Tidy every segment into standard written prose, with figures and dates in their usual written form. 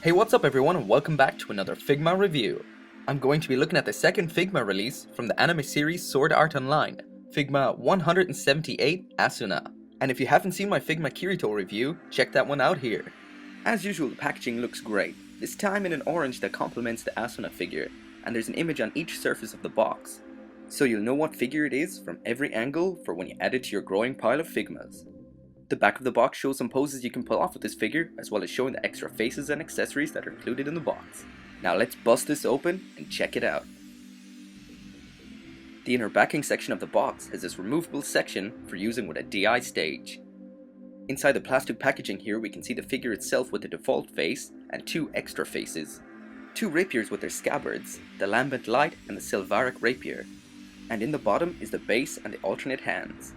Hey, what's up everyone, and welcome back to another Figma review. I'm going to be looking at the second Figma release from the anime series Sword Art Online, Figma 178 Asuna. And if you haven't seen my Figma Kirito review, check that one out here. As usual, the packaging looks great, this time in an orange that complements the Asuna figure, and there's an image on each surface of the box, so you'll know what figure it is from every angle for when you add it to your growing pile of Figmas. The back of the box shows some poses you can pull off with this figure, as well as showing the extra faces and accessories that are included in the box. Now let's bust this open and check it out. The inner backing section of the box has this removable section for using with a DI stage. Inside the plastic packaging here we can see the figure itself with the default face and two extra faces. Two rapiers with their scabbards, the lambent light and the silvaric rapier. And in the bottom is the base and the alternate hands.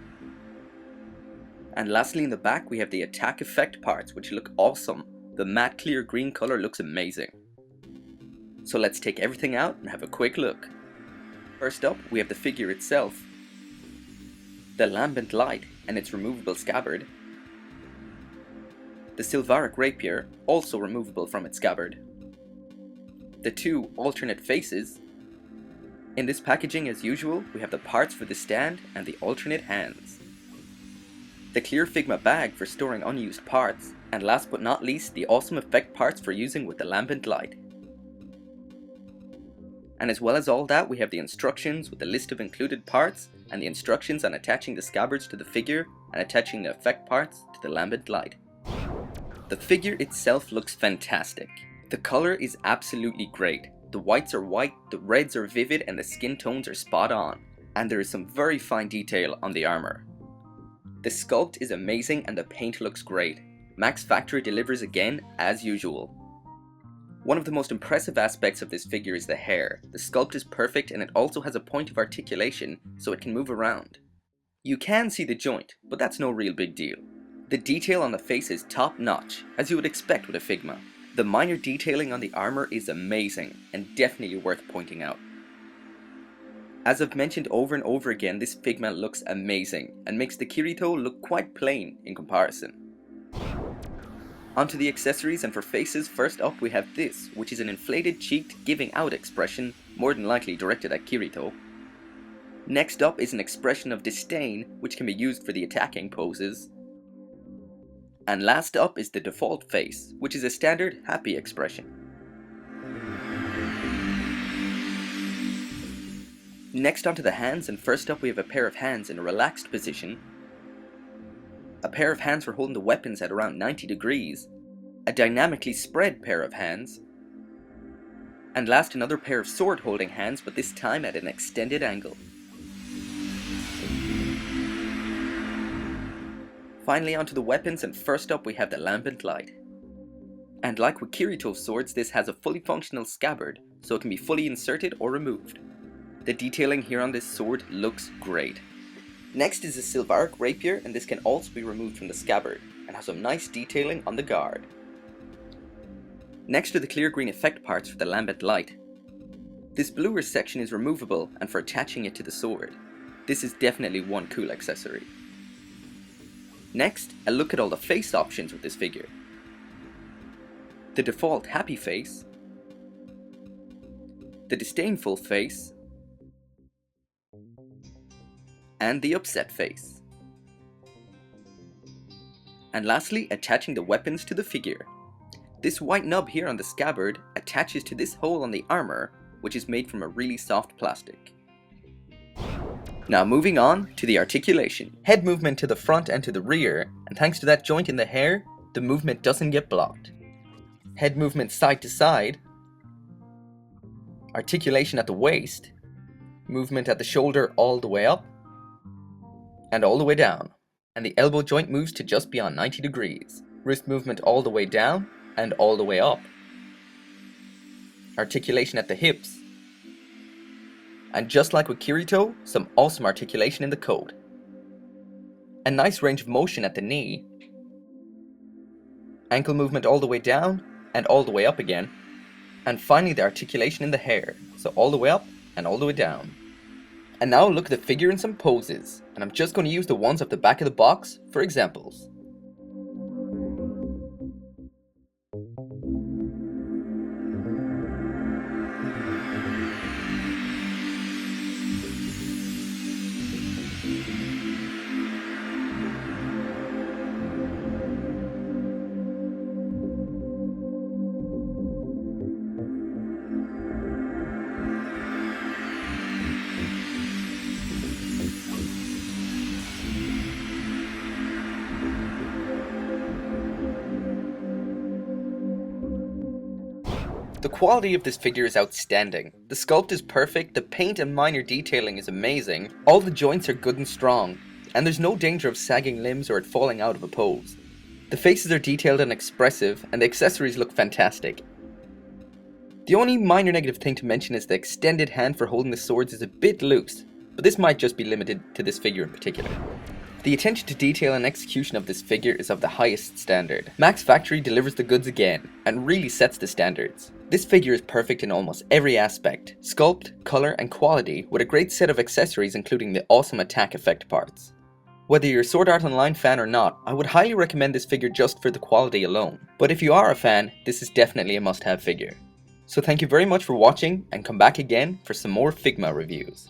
And lastly in the back we have the attack effect parts, which look awesome. The matte clear green color looks amazing. So let's take everything out and have a quick look. First up we have the figure itself, the lambent light and its removable scabbard, the silvaric rapier, also removable from its scabbard, the two alternate faces. In this packaging, as usual, we have the parts for the stand and the alternate hands, the clear Figma bag for storing unused parts, and last but not least, the awesome effect parts for using with the lambent light. And as well as all that, we have the instructions with the list of included parts and the instructions on attaching the scabbards to the figure and attaching the effect parts to the lambent light. The figure itself looks fantastic. The color is absolutely great. The whites are white, the reds are vivid, and the skin tones are spot on. And there is some very fine detail on the armor. The sculpt is amazing and the paint looks great. Max Factory delivers again, as usual. One of the most impressive aspects of this figure is the hair. The sculpt is perfect and it also has a point of articulation so it can move around. You can see the joint, but that's no real big deal. The detail on the face is top notch, as you would expect with a Figma. The minor detailing on the armor is amazing and definitely worth pointing out. As I've mentioned over and over again, this Figma looks amazing and makes the Kirito look quite plain in comparison. Onto the accessories, and for faces, first up we have this, which is an inflated cheeked giving out expression, more than likely directed at Kirito. Next up is an expression of disdain, which can be used for the attacking poses. And last up is the default face, which is a standard happy expression. Next onto the hands, and first up we have a pair of hands in a relaxed position, a pair of hands for holding the weapons at around 90 degrees, a dynamically spread pair of hands, and last another pair of sword holding hands, but this time at an extended angle. Finally onto the weapons, and first up we have the lambent light. And like with Kirito's swords, this has a fully functional scabbard, so it can be fully inserted or removed. The detailing here on this sword looks great. Next is the silvaric rapier, and this can also be removed from the scabbard, and has some nice detailing on the guard. Next are the clear green effect parts for the lambent light. This bluer section is removable and for attaching it to the sword. This is definitely one cool accessory. Next, a look at all the face options with this figure. The default happy face, the disdainful face, and the upset face. And lastly, attaching the weapons to the figure. This white nub here on the scabbard attaches to this hole on the armor, which is made from a really soft plastic. Now moving on to the articulation. Head movement to the front and to the rear, and thanks to that joint in the hair, the movement doesn't get blocked. Head movement side to side, articulation at the waist, movement at the shoulder all the way up, and all the way down, and the elbow joint moves to just beyond 90 degrees. Wrist movement all the way down and all the way up. Articulation at the hips. And just like with Kirito, some awesome articulation in the coat. A nice range of motion at the knee. Ankle movement all the way down and all the way up again. And finally the articulation in the hair, so all the way up and all the way down. And now look at the figure in some poses, and I'm just going to use the ones off the back of the box for examples. The quality of this figure is outstanding. The sculpt is perfect, the paint and minor detailing is amazing, all the joints are good and strong, and there's no danger of sagging limbs or it falling out of a pose. The faces are detailed and expressive, and the accessories look fantastic. The only minor negative thing to mention is the extended hand for holding the swords is a bit loose, but this might just be limited to this figure in particular. The attention to detail and execution of this figure is of the highest standard. Max Factory delivers the goods again, and really sets the standards. This figure is perfect in almost every aspect, sculpt, colour and quality, with a great set of accessories including the awesome attack effect parts. Whether you're a Sword Art Online fan or not, I would highly recommend this figure just for the quality alone. But if you are a fan, this is definitely a must-have figure. So thank you very much for watching, and come back again for some more Figma reviews.